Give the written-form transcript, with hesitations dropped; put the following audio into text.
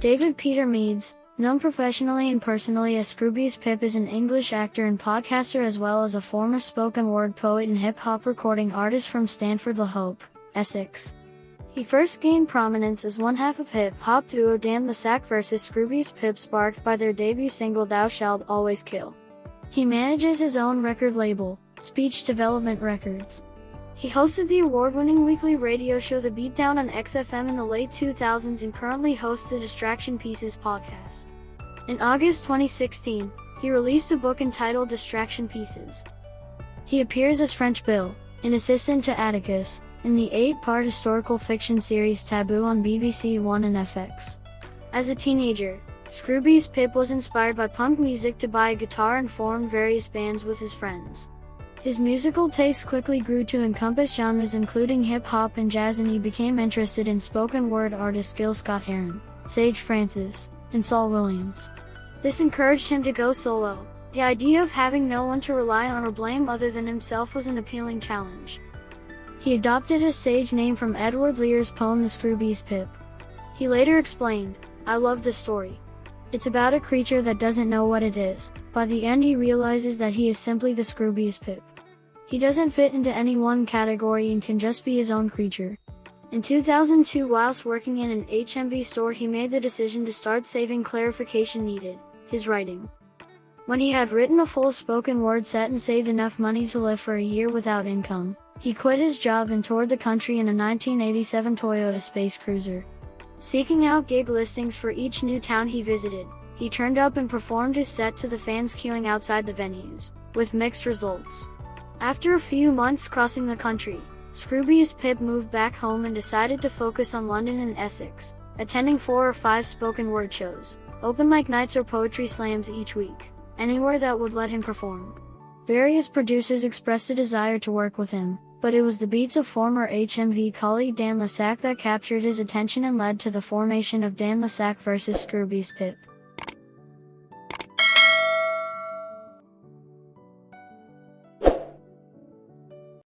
David Peter Meads, known professionally and personally as Scroobius Pip, is an English actor and podcaster as well as a former spoken-word poet and hip-hop recording artist from Stanford-le-Hope, Essex. He first gained prominence as one half of hip-hop duo Dan the Sack vs. Scroobius Pip, sparked by their debut single Thou Shalt Always Kill. He manages his own record label, Speech Development Records. He hosted the award-winning weekly radio show The Beatdown on XFM in the late 2000s and currently hosts the Distraction Pieces podcast. In August 2016, he released a book entitled Distraction Pieces. He appears as French Bill, an assistant to Atticus, in the 8-part historical fiction series Taboo on BBC One and FX. As a teenager, Scroobius Pip was inspired by punk music to buy a guitar and formed various bands with his friends. His musical tastes quickly grew to encompass genres including hip-hop and jazz, and he became interested in spoken-word artists Gil Scott-Heron, Sage Francis, and Saul Williams. This encouraged him to go solo. The idea of having no one to rely on or blame other than himself was an appealing challenge. He adopted his stage name from Edward Lear's poem The Scroobius Pip. He later explained, "I love this story. It's about a creature that doesn't know what it is. By the end he realizes that he is simply the Scroobius Pip. He doesn't fit into any one category and can just be his own creature." In 2002, whilst working in an HMV store, he made the decision to start saving clarification needed, his writing. When he had written a full spoken word set and saved enough money to live for a year without income, he quit his job and toured the country in a 1987 Toyota Space Cruiser. Seeking out gig listings for each new town he visited, he turned up and performed his set to the fans queuing outside the venues, with mixed results. After a few months crossing the country, Scroobius Pip moved back home and decided to focus on London and Essex, attending 4 or 5 spoken word shows, open mic nights or poetry slams each week, anywhere that would let him perform. Various producers expressed a desire to work with him, but it was the beats of former HMV colleague Dan the Sack that captured his attention and led to the formation of Dan the Sack vs. Scroobius Pip.